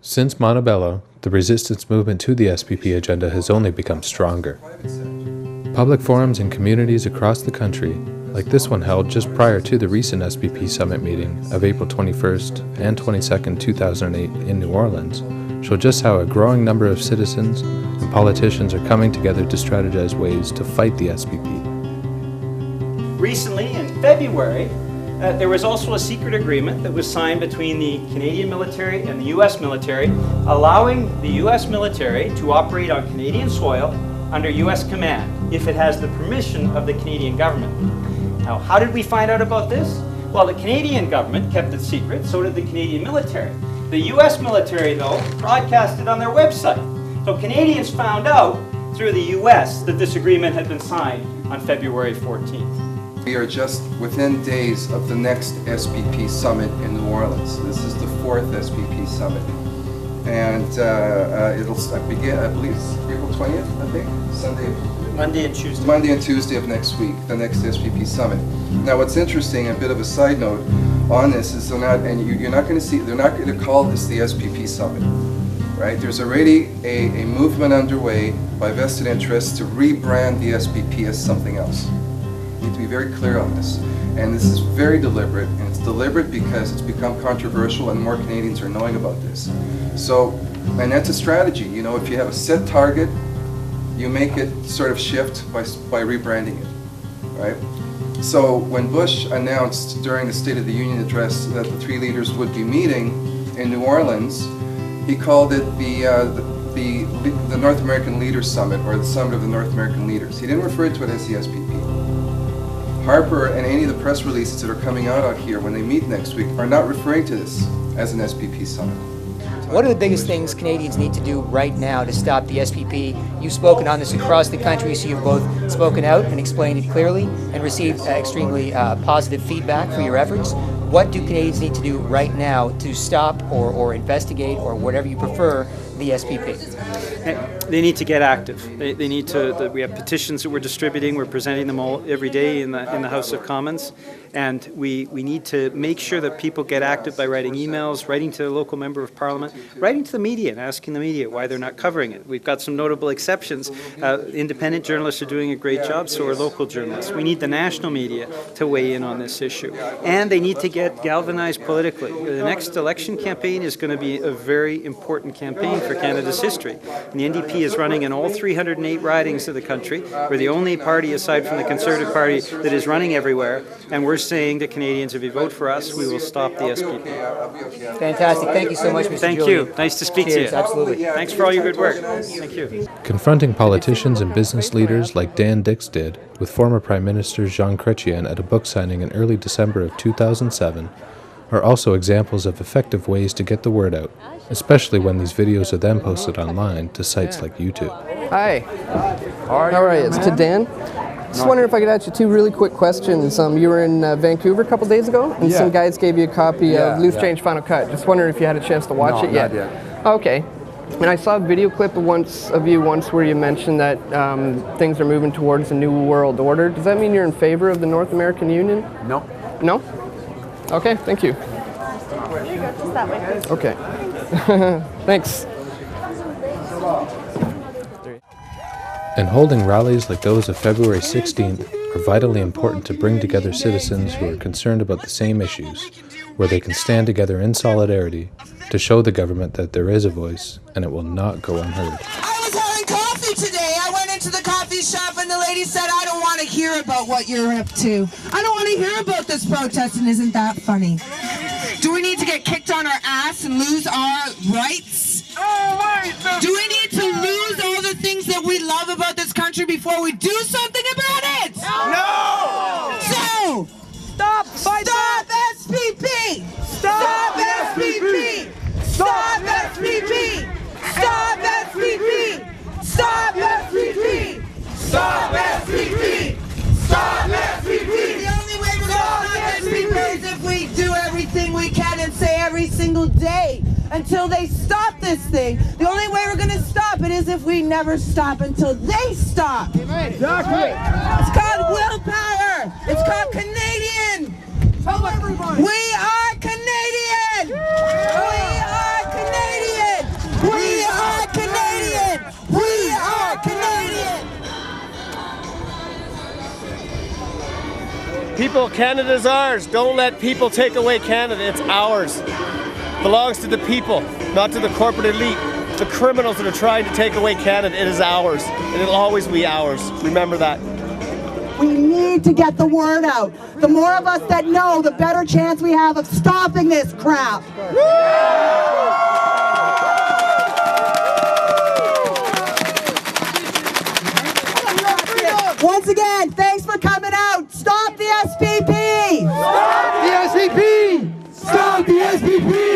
Since Montebello, the resistance movement to the SPP agenda has only become stronger. Public forums in communities across the country, like this one held just prior to the recent SPP summit meeting of April 21st and 22nd, 2008 in New Orleans, show just how a growing number of citizens and politicians are coming together to strategize ways to fight the SPP. Recently, in February, there was also a secret agreement that was signed between the Canadian military and the U.S. military, allowing the U.S. military to operate on Canadian soil under U.S. command if it has the permission of the Canadian government. Now, how did we find out about this? Well, the Canadian government kept it secret, so did the Canadian military. The U.S. military, though, broadcast it on their website. So Canadians found out through the U.S. that this agreement had been signed on February 14th. We are just within days of the next SPP summit in New Orleans. This is the 4th SPP summit. And it'll begin, I believe, April 20th, I think? Monday and Tuesday. Monday and Tuesday of next week, the next SPP summit. Now what's interesting, a bit of a side note on this, is you're not going to see, they're not going to call this the SPP summit. Right? There's already a movement underway by vested interests to rebrand the SPP as something else. We need to be very clear on this. And this is very deliberate, and it's deliberate because it's become controversial and more Canadians are knowing about this. So, and that's a strategy. You know, if you have a set target, you make it sort of shift by rebranding it, right? So when Bush announced during the State of the Union address that the three leaders would be meeting in New Orleans, he called it the North American Leaders Summit, or the Summit of the North American Leaders. He didn't refer to it as the SPP. Harper and any of the press releases that are coming out here when they meet next week are not referring to this as an SPP summit. What are the biggest things Canadians need to do right now to stop the SPP? You've spoken on this across the country, so you've both spoken out and explained it clearly and received extremely positive feedback for your efforts. What do Canadians need to do right now to stop or investigate, or whatever you prefer, the SPP? They need to get active. They need to. We have petitions that we're distributing. We're presenting them all every day in the House of Commons, and we need to make sure that people get active by writing emails, writing to the local member of Parliament, writing to the media and asking the media why they're not covering it. We've got some notable exceptions. Independent journalists are doing a great job, so are local journalists. We need the national media to weigh in on this issue, and they need to get galvanized politically. The next election campaign is going to be a very important campaign for Canada's history. And the NDP is running in all 308 ridings of the country. We're the only party, aside from the Conservative Party, that is running everywhere. And we're saying to Canadians, if you vote for us, we will stop the SPP. Fantastic. Thank you so much, Mr. Thank Julian. you. Nice to speak Cheers, to you. Absolutely. Thanks for all your good work. Thank you. Confronting politicians and business leaders like Dan Dix did with former Prime Minister Jean Chrétien at a book signing in early December of 2007 are also examples of effective ways to get the word out, especially when these videos are then posted online to sites like YouTube. Hi. How are you? It's to Dan. Just wondering if I could ask you two really quick questions. You were in Vancouver a couple days ago, and some guys gave you a copy of Loose Change Final Cut. Just wondering if you had a chance to watch it yet. Not yet. Okay. And I saw a video clip of you once where you mentioned that things are moving towards a new world order. Does that mean you're in favor of the North American Union? No. No? Okay, thank you. Here you go, just that way. Okay. Thanks. And holding rallies like those of February 16th are vitally important to bring together citizens who are concerned about the same issues, where they can stand together in solidarity to show the government that there is a voice and it will not go unheard. I was having coffee today. I went into the coffee shop and the lady said, I don't want to hear about what you're up to. I don't want to hear about this protest, and isn't that funny? Do we need to get kicked on our ass and lose our rights? Do we need to lose all the things that we love about this country before we do something about it? No! So, stop SPP! Stop SPP! Stop SPP! Stop SPP! Stop SPP! Stop SPP! Stop SPP! The only way we're going to stop SPP is if we do everything we can and say every single day until they stop this thing. The only way we're going to stop it is if we never stop until they stop. Exactly. It's called willpower. It's called Canadian. Tell everybody. We are Canadian. We are Canadian. People, Canada's ours. Don't let people take away Canada. It's ours. It belongs to the people, not to the corporate elite. The criminals that are trying to take away Canada, it is ours. And it'll always be ours. Remember that. We need to get the word out. The more of us that know, the better chance we have of stopping this crap. Once again, thanks for coming out. Stop the SPP! Stop the SPP! Stop the SPP!